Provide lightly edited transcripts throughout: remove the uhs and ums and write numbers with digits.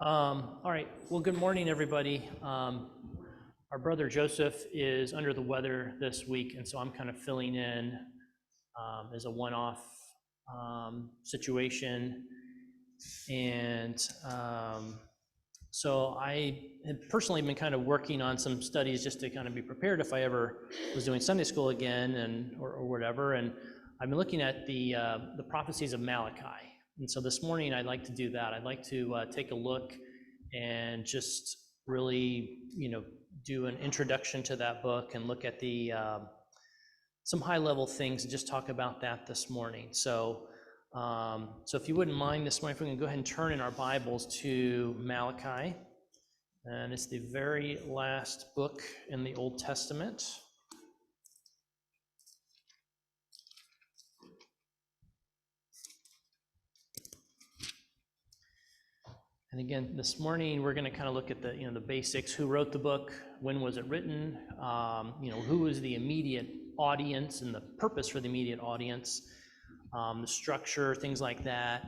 All right. Well, good morning, everybody. Our brother Joseph is under the weather this week, and so I'm kind of filling in as a one-off situation. And so I have personally been kind of working on some studies just to kind of be prepared if I ever was doing Sunday school again or whatever. And I've been looking at the prophecies of Malachi. And so this morning I'd like to do that. I'd like to take a look and just really, do an introduction to that book and look at the some high-level things and just talk about that this morning. So if you wouldn't mind this morning, if we can go ahead and turn in our Bibles to Malachi. And it's the very last book in the Old Testament. And again, this morning we're going to kind of look at the basics. Who wrote the book? When was it written? Who was the immediate audience and the purpose for the immediate audience? The structure, things like that.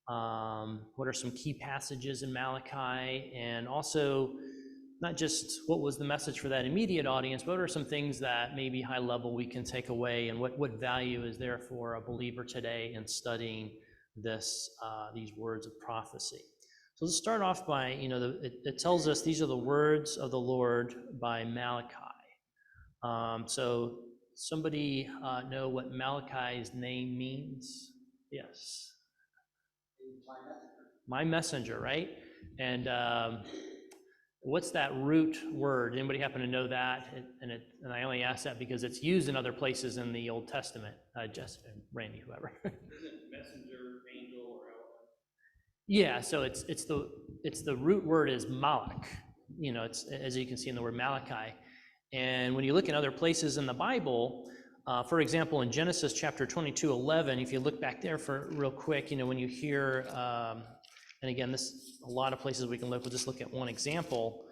What are some key passages in Malachi? And also, not just what was the message for that immediate audience, but what are some things that maybe high level we can take away, and what value is there for a believer today in studying these words of prophecy? So let's start off by, it tells us these are the words of the Lord by Malachi. So somebody know what Malachi's name means? Yes. My messenger, right? And what's that root word? Anybody happen to know that? And I only ask that because it's used in other places in the Old Testament. Randy, whoever. Messenger, angel, or elephant? Yeah, so it's the root word is malach. It's, as you can see in the word Malachi. And when you look in other places in the Bible, for example, in Genesis chapter 22:11, if you look back there for real quick, when you hear, and again, a lot of places we can look. We'll just look at one example.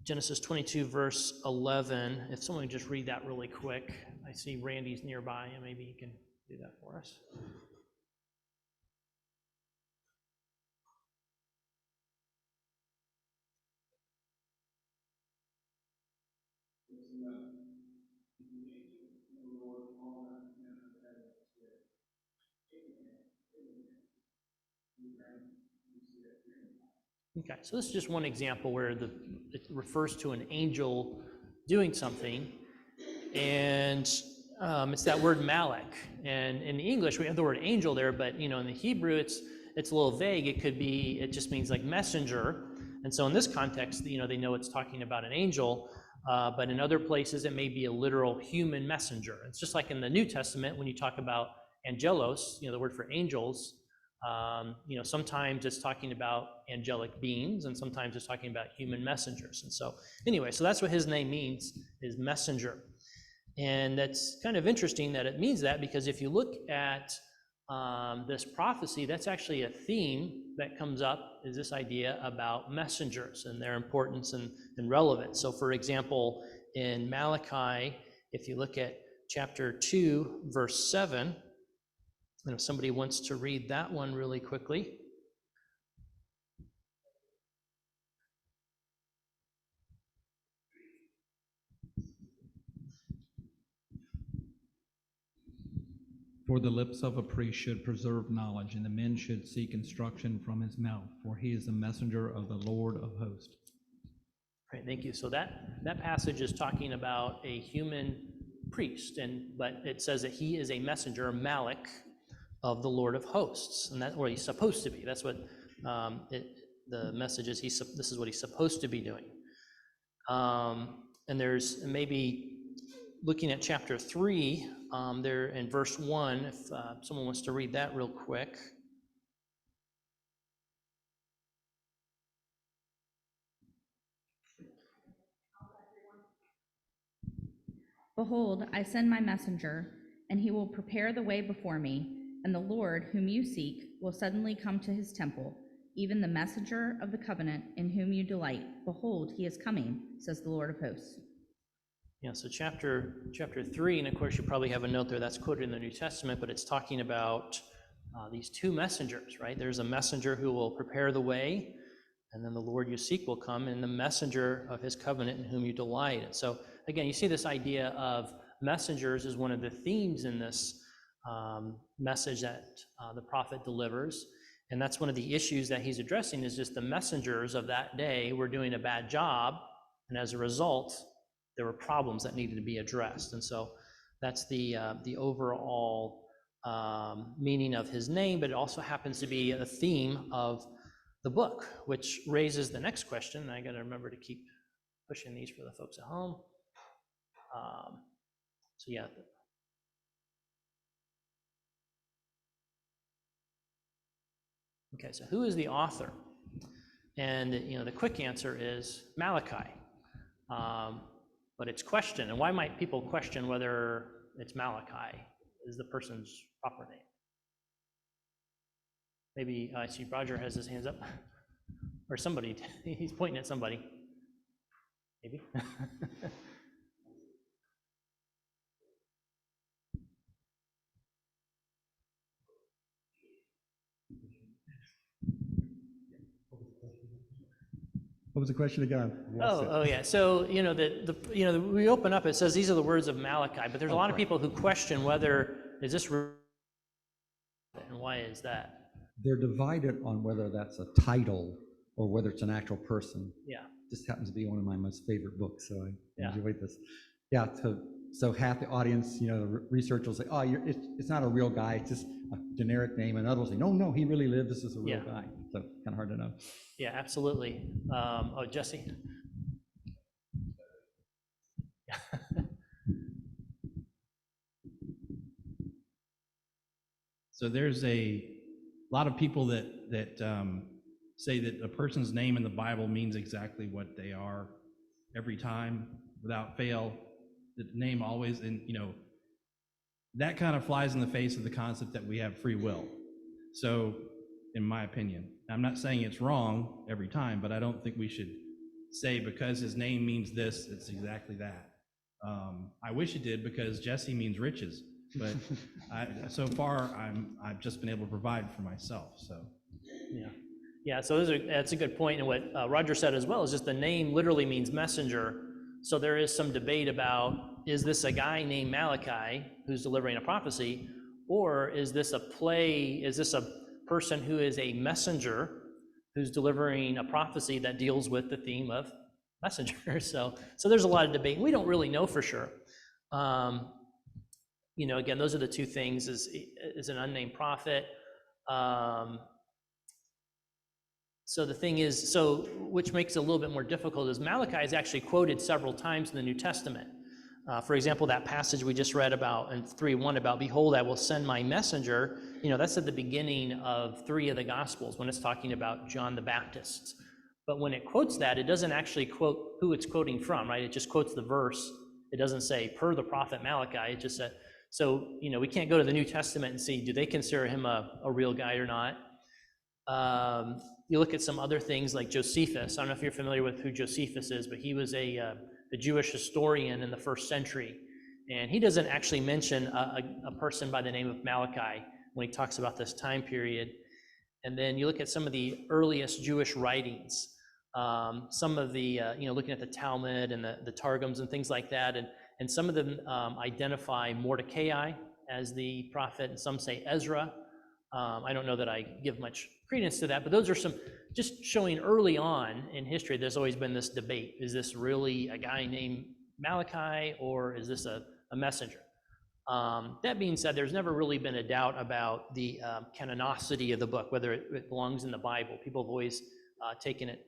Genesis 22 verse 11. If someone would just read that really quick. I see Randy's nearby, and maybe he can do that for us. Okay, so this is just one example where it refers to an angel doing something, and it's that word malach. And in English, we have the word angel there, but in the Hebrew, it's a little vague. It just means like messenger. And so in this context, they know it's talking about an angel, but in other places, it may be a literal human messenger. It's just like in the New Testament, when you talk about angelos, the word for angels, sometimes it's talking about angelic beings, and sometimes it's talking about human messengers. And so anyway, so that's what his name means, is messenger. And that's kind of interesting that it means that, because if you look at this prophecy, that's actually a theme that comes up, is this idea about messengers and their importance and relevance. So for example, in Malachi, if you look at chapter 2, verse 7, and if somebody wants to read that one really quickly. For the lips of a priest should preserve knowledge, and the men should seek instruction from his mouth, for he is the messenger of the Lord of hosts. Great, thank you. So that passage is talking about a human priest, but it says that he is a messenger, malach, of the Lord of hosts, and that's what he's supposed to be. That's what the message is. This is what he's supposed to be doing. And there's maybe looking at chapter 3 there in verse 1. If someone wants to read that real quick. Behold, I send my messenger, and he will prepare the way before me. And the Lord, whom you seek, will suddenly come to his temple, even the messenger of the covenant in whom you delight. Behold, he is coming, says the Lord of hosts. Yeah, so chapter 3, and of course you probably have a note there that's quoted in the New Testament, but it's talking about these two messengers, right? There's a messenger who will prepare the way, and then the Lord you seek will come, and the messenger of his covenant in whom you delight. And so, again, you see this idea of messengers is one of the themes in this message that the prophet delivers. And that's one of the issues that he's addressing, is just the messengers of that day were doing a bad job. And as a result, there were problems that needed to be addressed. And so that's the overall meaning of his name, but it also happens to be a theme of the book, which raises the next question. I got to remember to keep pushing these for the folks at home. So yeah. Okay, so who is the author? And the quick answer is Malachi. But it's questioned. And why might people question whether it's Malachi is the person's proper name? Maybe I see Roger has his hands up, or somebody. He's pointing at somebody. Maybe. What was the question again? Oh yeah. So we open up. It says these are the words of Malachi, but there's a lot of people who question whether is this real, and why is that? They're divided on whether that's a title or whether it's an actual person. Yeah. This happens to be one of my most favorite books, so I enjoy this. Yeah. So half the audience, the researcher will say, "Oh, it's not a real guy. It's just a generic name," and others will say, "No, he really lived. This is a real guy." So kind of hard to know. Yeah, absolutely. Jesse. So there's a lot of people that say that a person's name in the Bible means exactly what they are every time, without fail. The name always, and that kind of flies in the face of the concept that we have free will. So, in my opinion, I'm not saying it's wrong every time, but I don't think we should say because his name means this, it's exactly that. I wish it did, because Jesse means riches, but so far I've just been able to provide for myself. So yeah. So that's a good point, and what Roger said as well is just the name literally means messenger. So there is some debate about, is this a guy named Malachi who's delivering a prophecy, or is this a play? Is this a person who is a messenger who's delivering a prophecy that deals with the theme of messenger? So there's a lot of debate. We don't really know for sure. Again, those are the two things: is an unnamed prophet. So the thing is, which makes it a little bit more difficult, is Malachi is actually quoted several times in the New Testament. For example, that passage we just read about in 3:1 about, "Behold, I will send my messenger," that's at the beginning of 3 of the Gospels when it's talking about John the Baptist. But when it quotes that, it doesn't actually quote who it's quoting from, right? It just quotes the verse. It doesn't say, "Per the prophet Malachi." It just said, so, we can't go to the New Testament and see, do they consider him a real guy or not? You look at some other things like Josephus. I don't know if you're familiar with who Josephus is, but he was the Jewish historian in the 1st century. And he doesn't actually mention a person by the name of Malachi when he talks about this time period. And then you look at some of the earliest Jewish writings, some of the, looking at the Talmud and the Targums and things like that, and some of them identify Mordecai as the prophet, and some say Ezra. I don't know that I give much credence to that, but those are some, just showing early on in history, there's always been this debate. Is this really a guy named Malachi, or is this a messenger? That being said, there's never really been a doubt about the canonicity of the book, whether it belongs in the Bible. People have always taken it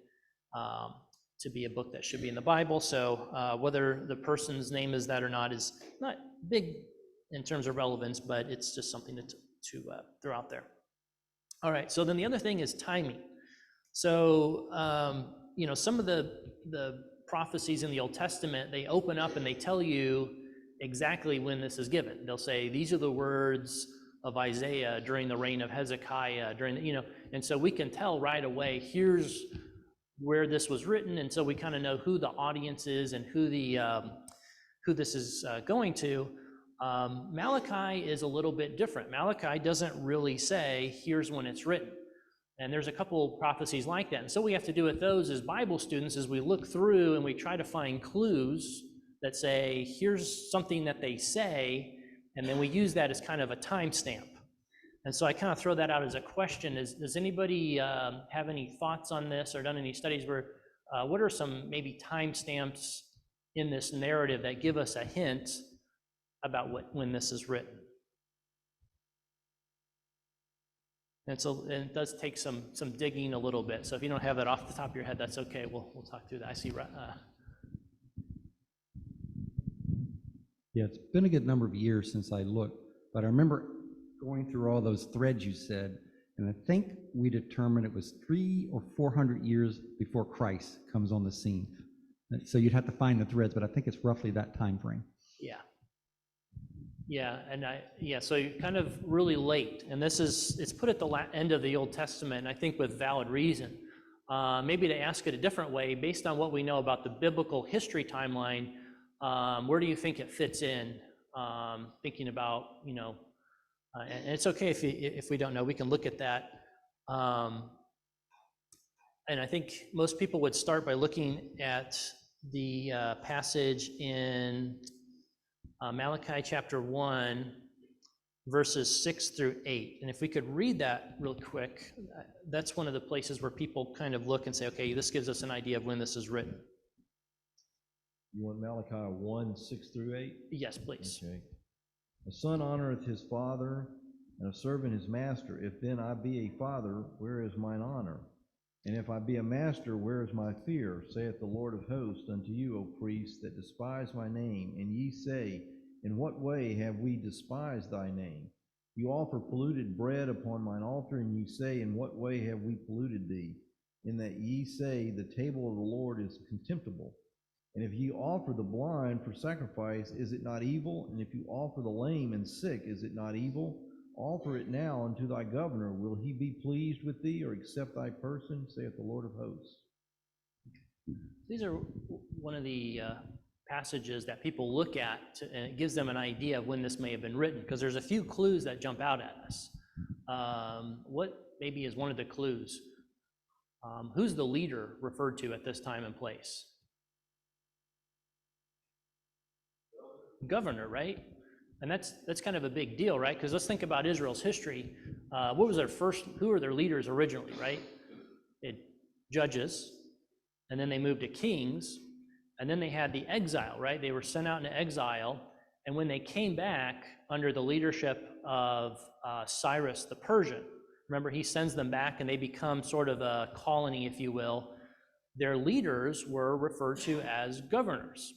to be a book that should be in the Bible. So whether the person's name is that or not is not big in terms of relevance, but it's just something to throw out there. All right, so then the other thing is timing. So, some of the prophecies in the Old Testament, they open up and they tell you exactly when this is given. They'll say, these are the words of Isaiah during the reign of Hezekiah, and so we can tell right away, here's where this was written, and so we kind of know who the audience is and who this is going to. Malachi is a little bit different. Malachi doesn't really say, here's when it's written. And there's a couple prophecies like that. And so what we have to do with those as Bible students is we look through and we try to find clues that say, here's something that they say, and then we use that as kind of a timestamp. And so I kind of throw that out as a question. Does anybody have any thoughts on this or done any studies where, what are some maybe timestamps in this narrative that give us a hint about when this is written? And so it does take some digging a little bit. So if you don't have that off the top of your head, that's okay. We'll talk through that. I see. Yeah, it's been a good number of years since I looked, but I remember going through all those threads you said, and I think we determined it was 300 or 400 years before Christ comes on the scene. So you'd have to find the threads, but I think it's roughly that time frame. Yeah, so you're kind of really late, and it's put at the end of the Old Testament, and I think with valid reason. Maybe to ask it a different way, based on what we know about the biblical history timeline, where do you think it fits in? Thinking about, and it's okay if we don't know, we can look at that. And I think most people would start by looking at the passage in Malachi chapter 1, verses 6 through 8. And if we could read that real quick, that's one of the places where people kind of look and say, okay, this gives us an idea of when this is written. You want Malachi 1, 6 through 8? Yes, please. Okay. A son honoreth his father, and a servant his master. If then I be a father, where is mine honor? And if I be a master, where is my fear? Saith the Lord of hosts unto you, O priests, that despise my name. And ye say, in what way have we despised thy name? You offer polluted bread upon mine altar, and ye say, in what way have we polluted thee? In that ye say, the table of the Lord is contemptible. And if ye offer the blind for sacrifice, is it not evil? And if you offer the lame and sick, is it not evil? Offer it now unto thy governor. Will he be pleased with thee, or accept thy person, saith the Lord of hosts? These are one of the passages that people look at, and it gives them an idea of when this may have been written, because there's a few clues that jump out at us. What maybe is one of the clues? Who's the leader referred to at this time and place? Governor, right? And that's kind of a big deal, right? Because let's think about Israel's history. What was who were their leaders originally, right? Judges, and then they moved to kings, and then they had the exile, right? They were sent out into exile, and when they came back under the leadership of Cyrus the Persian, remember, he sends them back and they become sort of a colony, if you will. Their leaders were referred to as governors.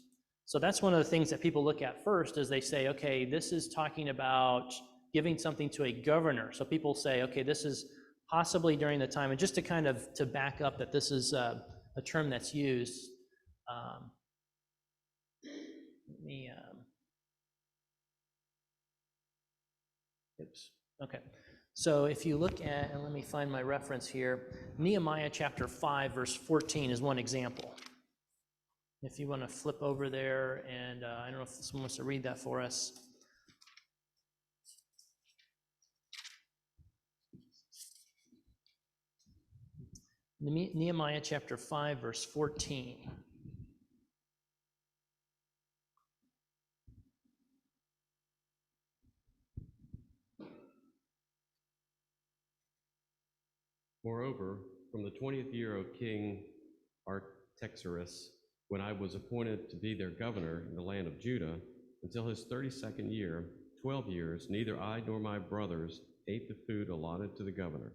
So that's one of the things that people look at first, is they say, okay, this is talking about giving something to a governor. So people say, okay, this is possibly during the time, and just to kind of to back up that this is a term that's used. Okay. So if you look at, and let me find my reference here, Nehemiah chapter 5, verse 14 is one example. If you want to flip over there, and I don't know if someone wants to read that for us. Nehemiah chapter 5, verse 14. Moreover, from the 20th year of King Artaxerxes, when I was appointed to be their governor in the land of Judah, until his 32nd year, 12 years, neither I nor my brothers ate the food allotted to the governor.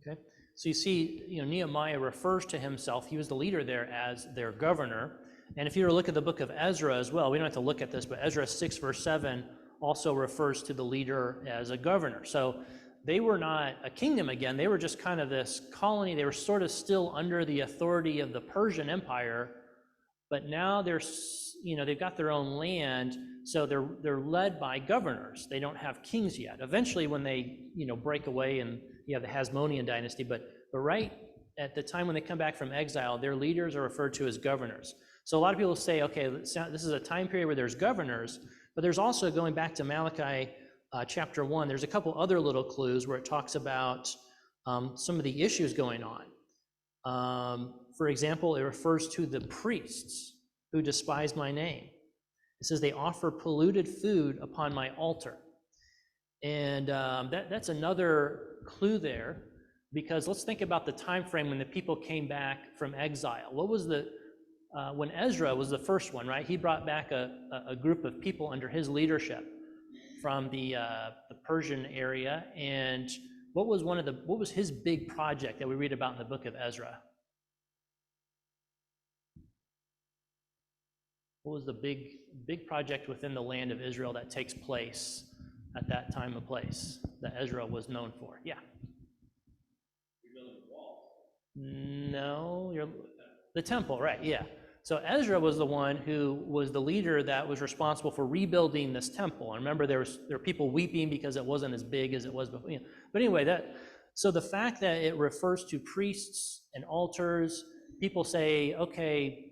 Okay, so you see, Nehemiah refers to himself, he was the leader there, as their governor. And if you were to look at the book of Ezra as well, we don't have to look at this, but Ezra 6, verse 7 also refers to the leader as a governor. So they were not a kingdom again, they were just kind of this colony. They were sort of still under the authority of the Persian Empire, but now they've got their own land, so they're led by governors. They don't have kings yet. Eventually, when they break away and you have the Hasmonean dynasty, but right at the time when they come back from exile, their leaders are referred to as governors. So a lot of people say, okay, this is a time period where there's governors, But there's also, going back to Malachi chapter 1, there's a couple other little clues where it talks about some of the issues going on. For example, it refers to the priests who despise my name. It says they offer polluted food upon my altar. And that's another clue there, because let's think about the time frame when the people came back from exile. What was when Ezra was the first one, right? He brought back a group of people under his leadership from the Persian area. And what was his big project that we read about in the book of Ezra? What was the big project within the land of Israel that takes place at that time and place that Ezra was known for? Yeah. Rebuilding the wall. No, the temple, right? Yeah. So Ezra was the one who was the leader that was responsible for rebuilding this temple. And remember, there were people weeping because it wasn't as big as it was before. But anyway, so the fact that it refers to priests and altars, people say, okay,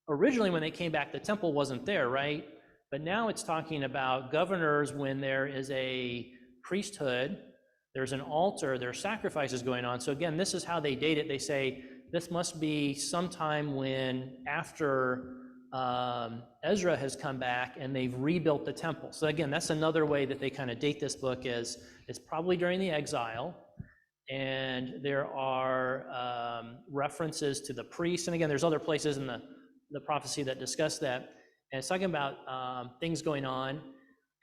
originally when they came back, the temple wasn't there, right? But now it's talking about governors when there is a priesthood, there's an altar, there are sacrifices going on. So again, this is how they date it. They say this must be sometime when after Ezra has come back and they've rebuilt the temple. So again, that's another way that they kind of date this book, is it's probably during the exile. And there are references to the priests. And again, there's other places in the prophecy that discuss that. And it's talking about things going on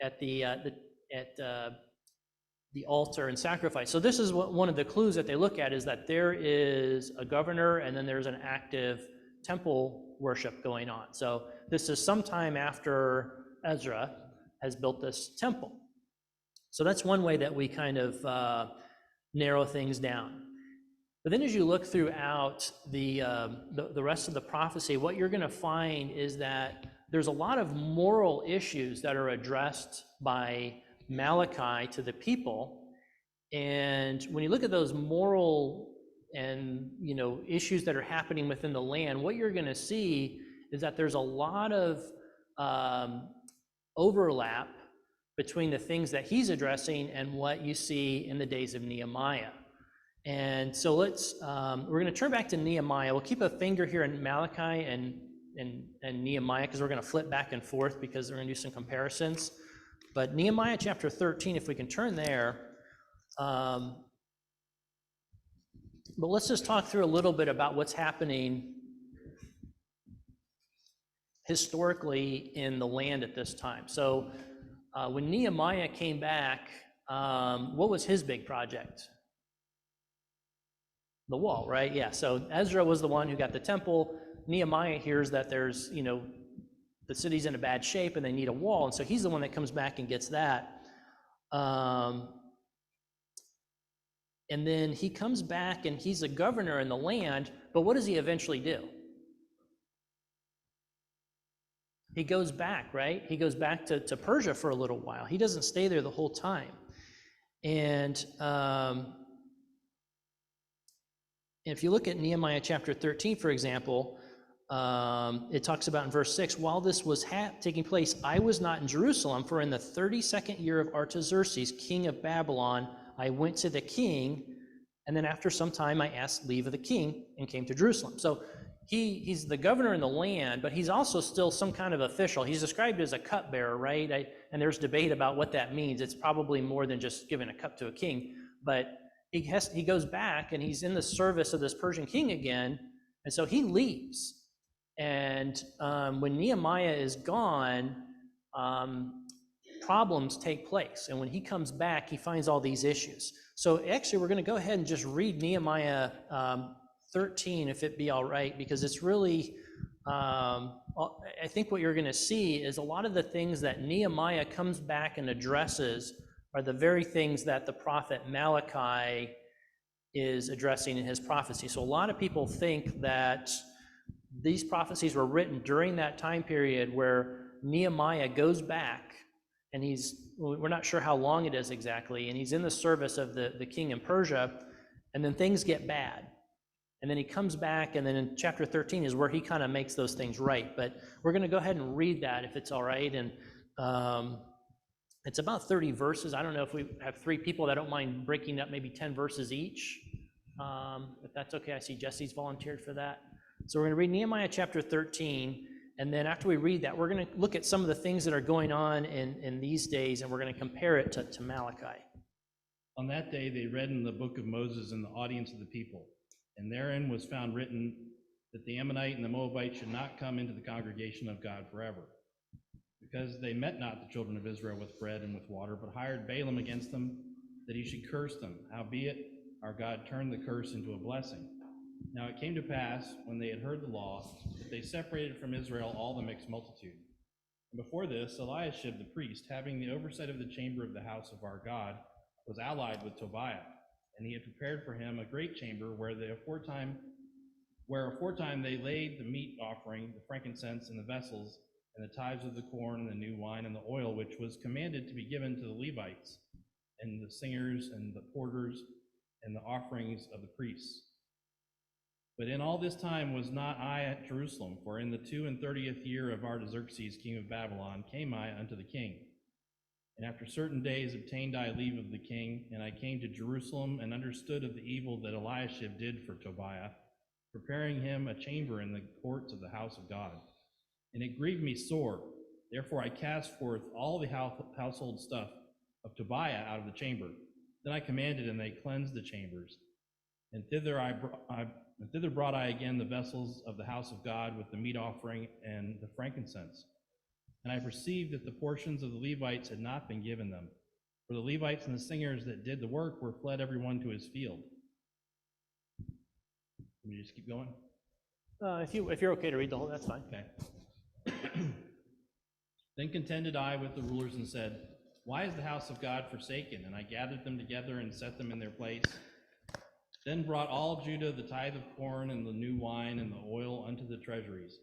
at the altar and sacrifice. So this is one of the clues that they look at, is that there is a governor and then there's an active temple worship going on. So this is sometime after Ezra has built this temple. So that's one way that we kind of narrow things down. But then as you look throughout the rest of the prophecy, what you're going to find is that there's a lot of moral issues that are addressed by Malachi to the people. And when you look at those moral and issues that are happening within the land, what you're going to see is that there's a lot of overlap between the things that he's addressing and what you see in the days of Nehemiah. And so we're going to turn back to Nehemiah. We'll keep a finger here in Malachi and Nehemiah, because we're going to flip back and forth because we're going to do some comparisons. But Nehemiah chapter 13, if we can turn there. But let's just talk through a little bit about what's happening historically in the land at this time. So when Nehemiah came back, what was his big project? The wall, right? Yeah. So Ezra was the one who got the temple. Nehemiah hears that there's, the city's in a bad shape and they need a wall. And so he's the one that comes back and gets that. And then he comes back and he's a governor in the land, but what does he eventually do? He goes back, right? He goes back to Persia for a little while. He doesn't stay there the whole time. And if you look at Nehemiah chapter 13, for example, it talks about in verse 6, while this was taking place, I was not in Jerusalem, for in the 32nd year of Artaxerxes, king of Babylon, I went to the king, and then after some time I asked leave of the king and came to Jerusalem. So he's the governor in the land, but he's also still some kind of official. He's described as a cupbearer, right? And there's debate about what that means. It's probably more than just giving a cup to a king, but he goes back and he's in the service of this Persian king again, and so he leaves. And when Nehemiah is gone, problems take place. And when he comes back, he finds all these issues. So actually, we're going to go ahead and just read Nehemiah 13, if it be all right, because it's really, I think what you're going to see is a lot of the things that Nehemiah comes back and addresses are the very things that the prophet Malachi is addressing in his prophecy. So a lot of people think that these prophecies were written during that time period where Nehemiah goes back, and we're not sure how long it is exactly, and he's in the service of the king in Persia, and then things get bad. And then he comes back, and then in chapter 13 is where he kind of makes those things right. But we're going to go ahead and read that, if it's all right. And It's about 30 verses. I don't know if we have 3 people that don't mind breaking up maybe 10 verses each. If that's okay, I see Jesse's volunteered for that. So we're going to read Nehemiah chapter 13, and then after we read that, we're going to look at some of the things that are going on in these days, and we're going to compare it to Malachi. On that day they read in the book of Moses in the audience of the people, and therein was found written that the Ammonite and the Moabite should not come into the congregation of God forever, because they met not the children of Israel with bread and with water, but hired Balaam against them, that he should curse them. Howbeit our God turned the curse into a blessing. Now it came to pass, when they had heard the law, that they separated from Israel all the mixed multitude. And before this, Eliashib the priest, having the oversight of the chamber of the house of our God, was allied with Tobiah, and he had prepared for him a great chamber where aforetime they laid the meat offering, the frankincense, and the vessels, and the tithes of the corn, and the new wine, and the oil, which was commanded to be given to the Levites, and the singers, and the porters, and the offerings of the priests. But in all this time was not I at Jerusalem, for in the 32nd year of Artaxerxes, king of Babylon, came I unto the king. And after certain days obtained I leave of the king, and I came to Jerusalem, and understood of the evil that Eliashib did for Tobiah, preparing him a chamber in the courts of the house of God. And it grieved me sore. Therefore I cast forth all the household stuff of Tobiah out of the chamber. Then I commanded, and they cleansed the chambers. And thither brought I again the vessels of the house of God with the meat offering and the frankincense. And I perceived that the portions of the Levites had not been given them, for the Levites and the singers that did the work were fled every one to his field. Can we just keep going? If you're okay to read the whole, that's fine. Okay. Then contended I with the rulers and said, Why is the house of God forsaken? And I gathered them together and set them in their place. Then brought all Judah the tithe of corn and the new wine and the oil unto the treasuries.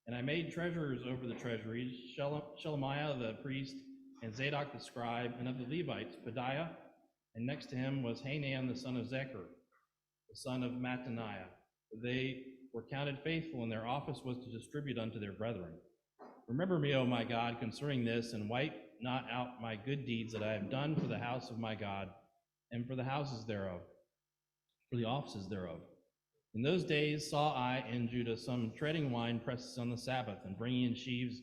And I made treasurers over the treasuries, Shelemiah the priest, and Zadok the scribe, and of the Levites, Pedaiah, and next to him was Hanan the son of Zechar, the son of Mattaniah. They were counted faithful, and their office was to distribute unto their brethren. Remember me, O my God, concerning this, and wipe not out my good deeds that I have done for the house of my God, and for the houses thereof, for the offices thereof. In those days saw I in Judah some treading wine presses on the Sabbath, and bringing in sheaves,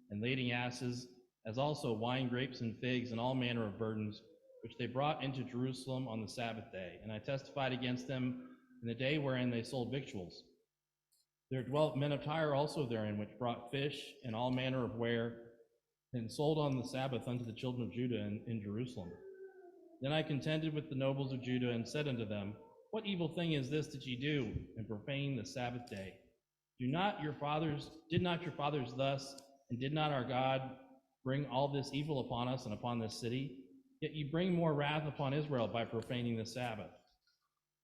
and lading asses, as also wine, grapes, and figs, and all manner of burdens, which they brought into Jerusalem on the Sabbath day. And I testified against them in the day wherein they sold victuals. There dwelt men of Tyre also therein, which brought fish and all manner of ware, and sold on the Sabbath unto the children of Judah in Jerusalem. Then I contended with the nobles of Judah, and said unto them, What evil thing is this that ye do, in profaning the Sabbath day? Did not your fathers thus, and did not our God bring all this evil upon us and upon this city? Yet ye bring more wrath upon Israel by profaning the Sabbath.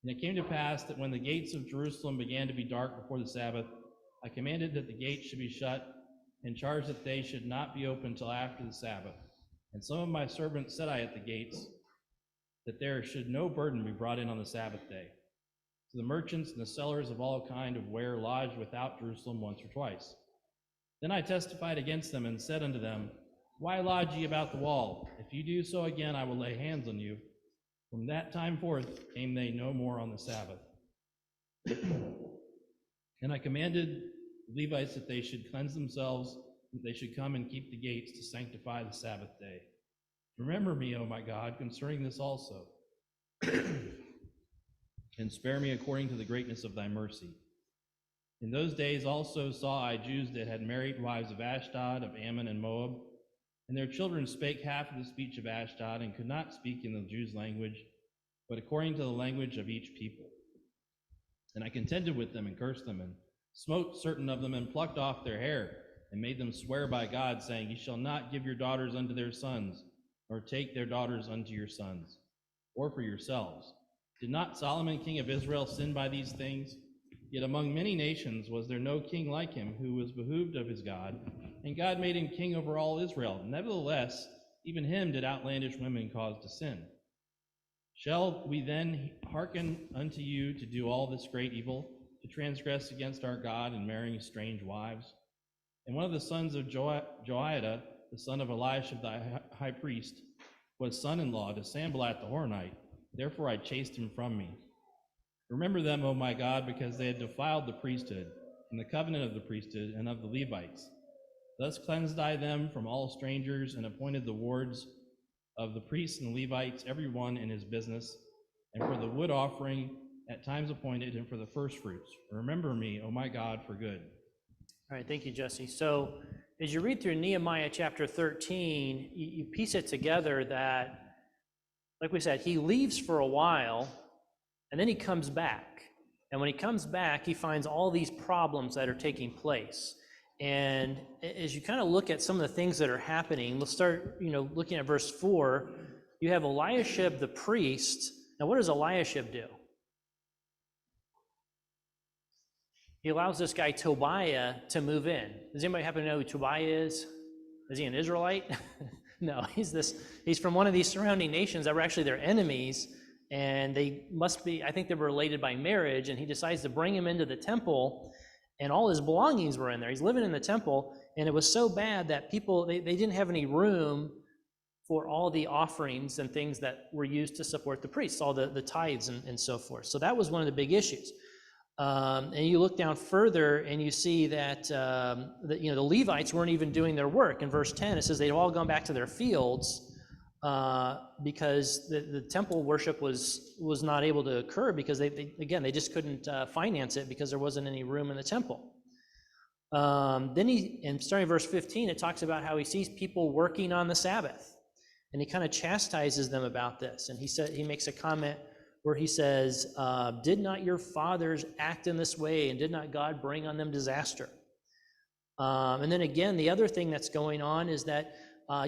And it came to pass that when the gates of Jerusalem began to be dark before the Sabbath, I commanded that the gates should be shut, and charged that they should not be opened till after the Sabbath. And some of my servants set I at the gates, that there should no burden be brought in on the Sabbath day. So the merchants and the sellers of all kind of ware lodged without Jerusalem once or twice. Then I testified against them, and said unto them, Why lodge ye about the wall? If you do so again, I will lay hands on you. From that time forth came they no more on the Sabbath. And I commanded the Levites that they should cleanse themselves, that they should come and keep the gates to sanctify the Sabbath day. Remember me, O my God, concerning this also, and spare me according to the greatness of thy mercy. In those days also saw I Jews that had married wives of Ashdod, of Ammon, and Moab, and their children spake half of the speech of Ashdod, and could not speak in the Jews' language, but according to the language of each people. And I contended with them, and cursed them, and smote certain of them, and plucked off their hair, and made them swear by God, saying, Ye shall not give your daughters unto their sons, nor take their daughters unto your sons, or for yourselves. Did not Solomon king of Israel sin by these things? Yet among many nations was there no king like him, who was behooved of his God, and God made him king over all Israel. Nevertheless, even him did outlandish women cause to sin. Shall we then hearken unto you to do all this great evil, to transgress against our God in marrying strange wives? And one of the sons of Joiada the son of Eliashib the high priest, was son-in-law to Sanballat the Horonite. Therefore I chased him from me. Remember them, O my God, because they had defiled the priesthood, and the covenant of the priesthood, and of the Levites. Thus cleansed I them from all strangers, and appointed the wards of the priests and Levites, every one in his business, and for the wood offering at times appointed, and for the first fruits. Remember me, O my God, for good. All right, thank you, Jesse. So as you read through Nehemiah chapter 13, you piece it together that, like we said, he leaves for a while, and then he comes back. And when he comes back, he finds all these problems that are taking place. And as you kind of look at some of the things that are happening, let's start, looking at verse 4. You have Eliashib the priest. Now, what does Eliashib do? He allows this guy Tobiah to move in. Does anybody happen to know who Tobiah is? Is he an Israelite? No, he's from one of these surrounding nations that were actually their enemies, and they must be, I think they were related by marriage, and he decides to bring him into the temple, and all his belongings were in there. He's living in the temple, and it was so bad that people, they didn't have any room for all the offerings and things that were used to support the priests, all the tithes and so forth. So that was one of the big issues. And you look down further and you see that, the Levites weren't even doing their work. In verse 10, it says they'd all gone back to their fields because the temple worship was not able to occur because they just couldn't finance it because there wasn't any room in the temple. Then starting in verse 15, it talks about how he sees people working on the Sabbath, and he kind of chastises them about this. And he makes a comment where he says, did not your fathers act in this way, and did not God bring on them disaster? And then again, the other thing that's going on is that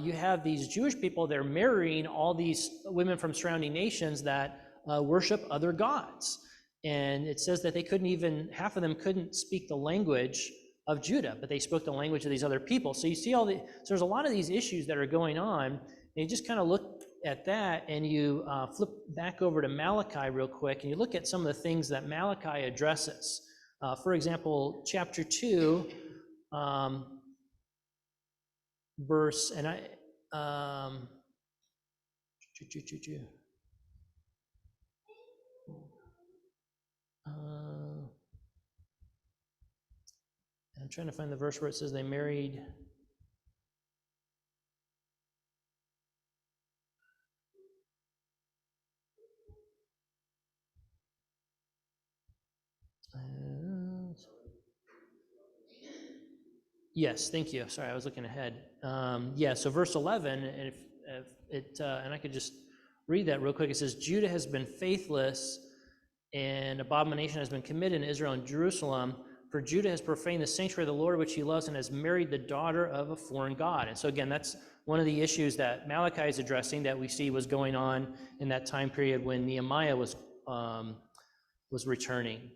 you have these Jewish people, they're marrying all these women from surrounding nations that worship other gods. And it says that half of them couldn't speak the language of Judah, but they spoke the language of these other people. So you see so there's a lot of these issues that are going on, and you just kind of look at that, and you flip back over to Malachi real quick, and you look at some of the things that Malachi addresses. For example, chapter 2, verse, and I'm trying to find the verse where it says they married. Yes, thank you. Sorry, I was looking ahead. So verse 11, and and I could just read that real quick. It says, Judah has been faithless, and abomination has been committed in Israel and Jerusalem, for Judah has profaned the sanctuary of the Lord, which he loves, and has married the daughter of a foreign god. And so again, that's one of the issues that Malachi is addressing that we see was going on in that time period when Nehemiah was returning.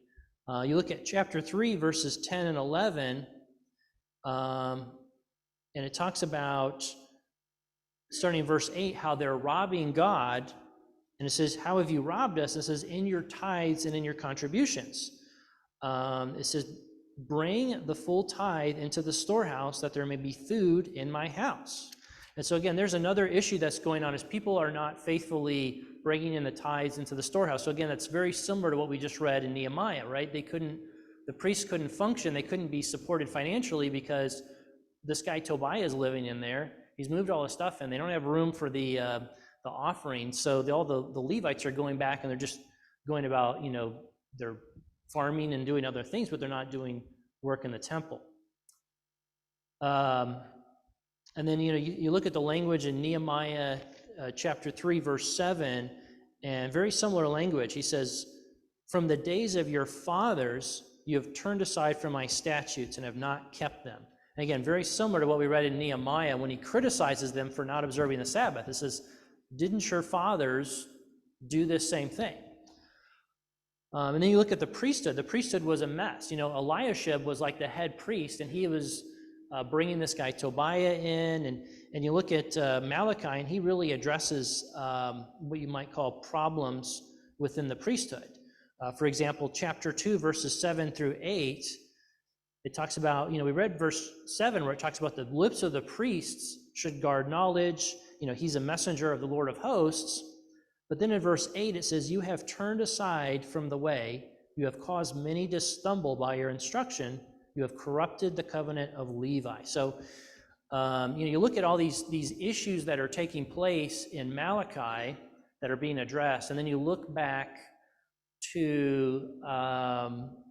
You look at chapter 3, verses 10 and 11, and it talks about, starting in verse 8, how they're robbing God. And it says, how have you robbed us? It says, in your tithes and in your contributions. It says, bring the full tithe into the storehouse, that there may be food in my house. And so again, there's another issue that's going on, is people are not faithfully bringing in the tithes into the storehouse. So again, that's very similar to what we just read in Nehemiah, right? The priests couldn't function, they couldn't be supported financially because this guy Tobiah is living in there. He's moved all his stuff in. They don't have room for the offering. So all the Levites are going back, and they're just going about, they're farming and doing other things, but they're not doing work in the temple. And then, you look at the language in Nehemiah chapter 3, verse 7, and very similar language. He says, from the days of your fathers, you have turned aside from my statutes and have not kept them. And again, very similar to what we read in Nehemiah when he criticizes them for not observing the Sabbath. It says, didn't your fathers do this same thing? And then you look at the priesthood. The priesthood was a mess. Eliashib was like the head priest, and he was bringing this guy Tobiah in. And you look at Malachi, and he really addresses what you might call problems within the priesthood. For example, chapter 2, verses 7 through 8, it talks about, we read verse 7 where it talks about the lips of the priests should guard knowledge. He's a messenger of the Lord of hosts. But then in verse 8, it says, you have turned aside from the way. You have caused many to stumble by your instruction. You have corrupted the covenant of Levi. So, you look at all these issues that are taking place in Malachi that are being addressed, and then you look back to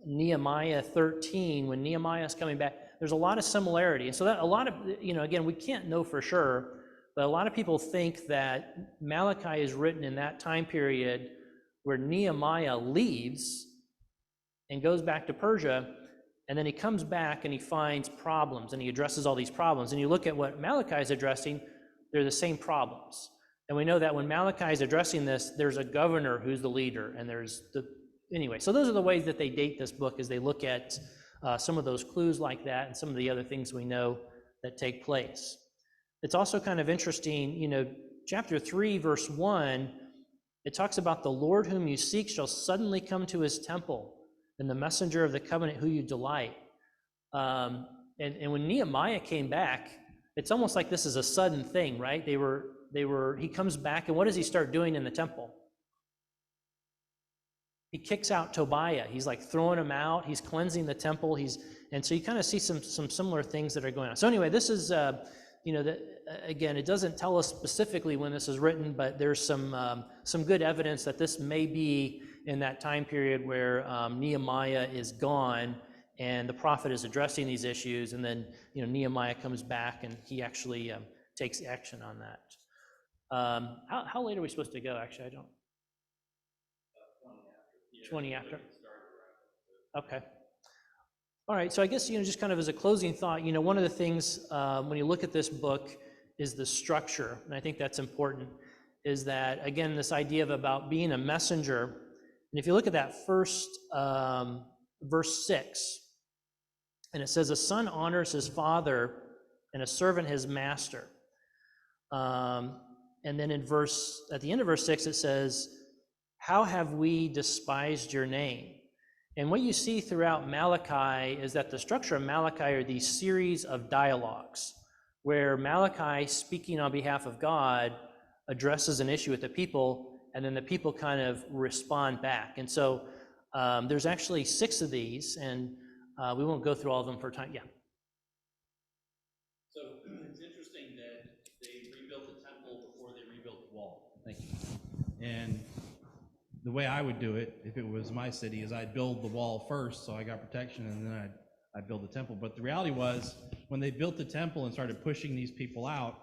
Nehemiah 13, when Nehemiah is coming back, there's a lot of similarity. And so that a lot of, again, we can't know for sure, but a lot of people think that Malachi is written in that time period where Nehemiah leaves and goes back to Persia, and then he comes back and he finds problems and he addresses all these problems. And you look at what Malachi is addressing, they're the same problems. And we know that when Malachi is addressing this, there's a governor who's the leader, and anyway, so those are the ways that they date this book, as they look at some of those clues like that and some of the other things we know that take place. It's also kind of interesting, chapter 3, verse 1, it talks about the Lord whom you seek shall suddenly come to his temple, and the messenger of the covenant who you delight. And when Nehemiah came back, it's almost like this is a sudden thing, right? He comes back, and what does he start doing in the temple? He kicks out Tobiah. He's like throwing him out. He's cleansing the temple. And so you kind of see some similar things that are going on. So anyway, this is, again, it doesn't tell us specifically when this is written, but there's some good evidence that this may be in that time period where Nehemiah is gone and the prophet is addressing these issues, and then Nehemiah comes back and he actually takes action on that. How late are we supposed to go? Actually, I don't. 20 after. Okay. All right. So I guess just kind of as a closing thought, one of the things when you look at this book is the structure, and I think that's important. Is that again this idea of about being a messenger, and if you look at that first verse 6, and it says, "A son honors his father, and a servant his master." And then at the end of verse 6, it says, "How have we despised your name?" And what you see throughout Malachi is that the structure of Malachi are these series of dialogues where Malachi, speaking on behalf of God, addresses an issue with the people, and then the people kind of respond back. And so there's actually 6 of these, and we won't go through all of them for time. Yeah. So it's interesting that they rebuilt the temple before they rebuilt the wall. Thank you. And the way I would do it, if it was my city, is I'd build the wall first, so I got protection, and then I'd build the temple. But the reality was, when they built the temple and started pushing these people out,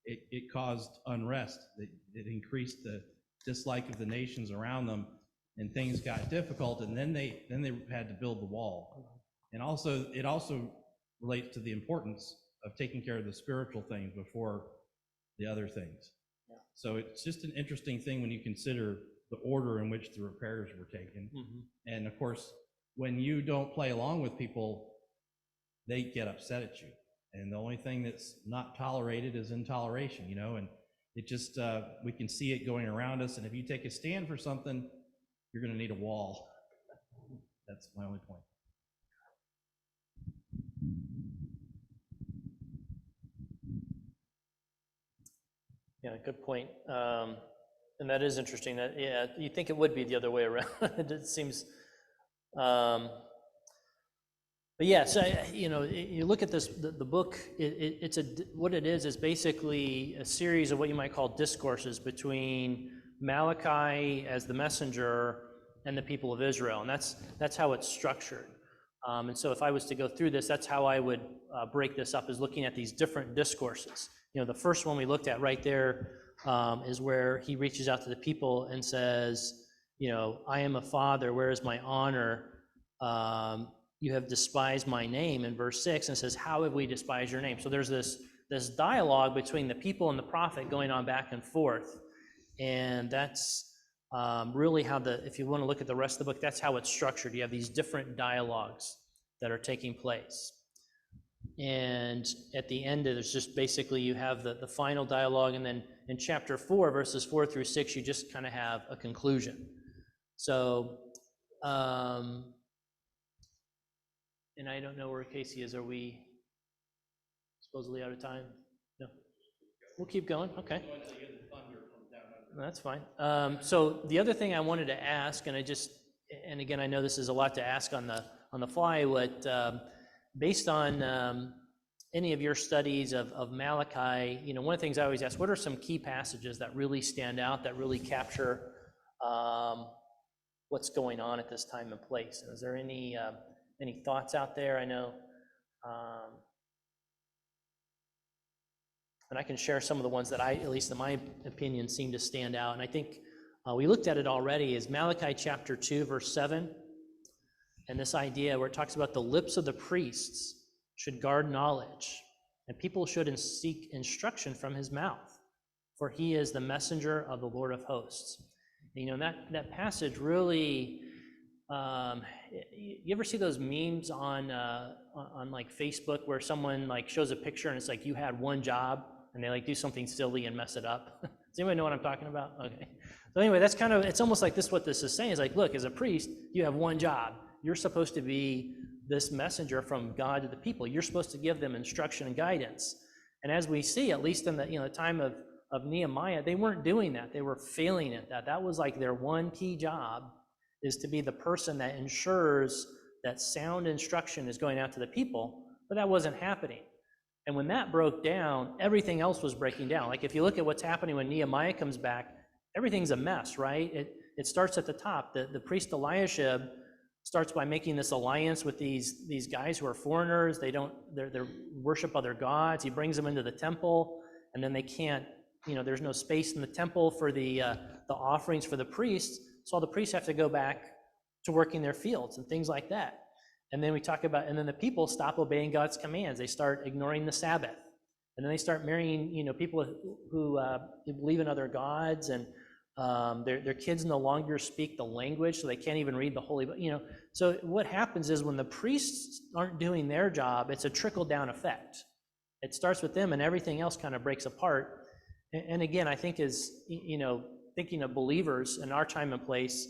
it caused unrest. It increased the dislike of the nations around them, and things got difficult. And then they had to build the wall. And it also relates to the importance of taking care of the spiritual things before the other things. Yeah. So it's just an interesting thing when you consider the order in which the repairs were taken. Mm-hmm. And of course, when you don't play along with people, they get upset at you. And the only thing that's not tolerated is intoleration, and it just, we can see it going around us. And if you take a stand for something, you're going to need a wall. That's my only point. Yeah, good point. And that is interesting. That you think it would be the other way around. It seems, but yeah. So you look at this, the book. What it is basically a series of what you might call discourses between Malachi as the messenger and the people of Israel, and that's how it's structured. And so if I was to go through this, that's how I would break this up, is looking at these different discourses. The first one we looked at right there is where he reaches out to the people and says, I am a father, where is my honor? You have despised my name, in verse 6, and says, how have we despised your name? So there's this dialogue between the people and the prophet going on back and forth. And that's really how if you want to look at the rest of the book, that's how it's structured. You have these different dialogues that are taking place. And at the end, there's just basically you have the final dialogue, and then in chapter 4, verses 4 through 6, you just kind of have a conclusion. So, and I don't know where Casey is. Are we supposedly out of time? No. we'll keep going, okay. That's fine. So the other thing I wanted to ask, and again, I know this is a lot to ask on the fly, based on any of your studies of Malachi, one of the things I always ask, what are some key passages that really stand out, that really capture what's going on at this time and place? And is there any thoughts out there? I know, and I can share some of the ones that at least in my opinion, seem to stand out. And I think we looked at it already, is Malachi chapter 2, verse 7. And this idea where it talks about the lips of the priests should guard knowledge, and people should seek instruction from his mouth, for he is the messenger of the Lord of hosts. That passage really, you ever see those memes on like Facebook where someone like shows a picture and it's like you had one job and they like do something silly and mess it up? Does anybody know what I'm talking about? Okay. So anyway, that's it's almost like what this is saying is like, look, as a priest, you have one job. You're supposed to be this messenger from God to the people. You're supposed to give them instruction and guidance. And as we see, at least in the time of Nehemiah, they weren't doing that. They were failing at that. That was like their one key job, is to be the person that ensures that sound instruction is going out to the people, but that wasn't happening. And when that broke down, everything else was breaking down. Like if you look at what's happening when Nehemiah comes back, everything's a mess, right? It starts at the top. The priest Eliashib starts by making this alliance with these guys who are foreigners. They worship other gods. He brings them into the temple, and then they can't, there's no space in the temple for the offerings for the priests. So all the priests have to go back to working their fields and things like that. And then and then the people stop obeying God's commands. They start ignoring the Sabbath. And then they start marrying, people who believe in other gods, and their kids no longer speak the language, so they can't even read the Holy Book. So what happens is when the priests aren't doing their job, it's a trickle-down effect. It starts with them, and everything else kind of breaks apart. And again, I think thinking of believers in our time and place,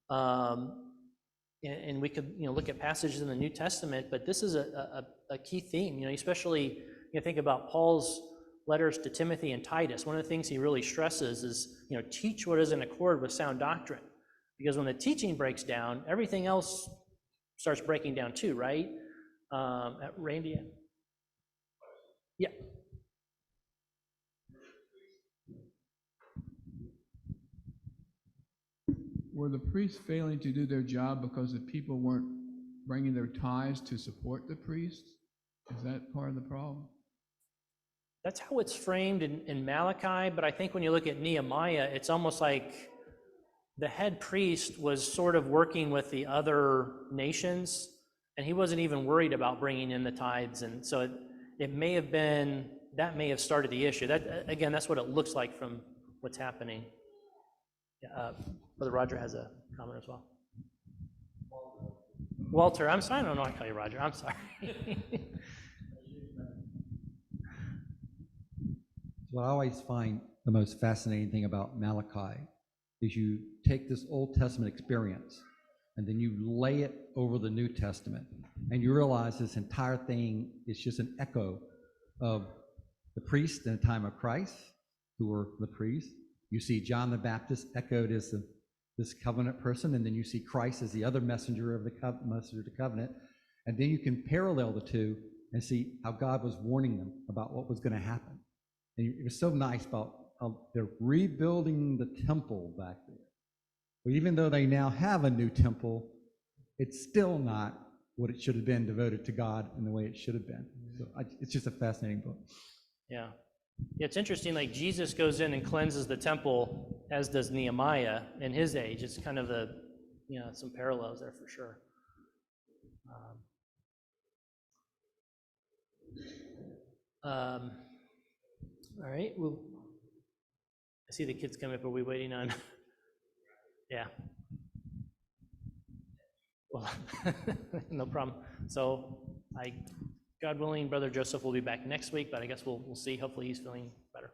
and we could look at passages in the New Testament, but this is a key theme. Especially think about Paul's letters to Timothy and Titus. One of the things he really stresses is teach what is in accord with sound doctrine, because when the teaching breaks down, everything else starts breaking down too, right? Randy, yeah. Were the priests failing to do their job because the people weren't bringing their tithes to support the priests? Is that part of the problem? That's how it's framed in Malachi, but I think when you look at Nehemiah, it's almost like the head priest was sort of working with the other nations, and he wasn't even worried about bringing in the tithes. And so it may have been, that may have started the issue. Again, that's what it looks like from what's happening. Brother Roger has a comment as well. Walter, I'm sorry, I don't know why I call you Roger, I'm sorry. What I always find the most fascinating thing about Malachi is you take this Old Testament experience and then you lay it over the New Testament, and you realize this entire thing is just an echo of the priests in the time of Christ, who were the priests. You see John the Baptist echoed as this covenant person, and then you see Christ as the other messenger of the covenant, and then you can parallel the two and see how God was warning them about what was going to happen. And it was so nice about they're rebuilding the temple back there. But even though they now have a new temple, it's still not what it should have been devoted to God in the way it should have been. So it's just a fascinating book. Yeah. It's interesting, like Jesus goes in and cleanses the temple, as does Nehemiah in his age. It's kind of some parallels there for sure. All right, well, I see the kids coming up. Are we waiting on? Yeah. Well, no problem. So God willing, Brother Joseph will be back next week, but I guess we'll see. Hopefully he's feeling better.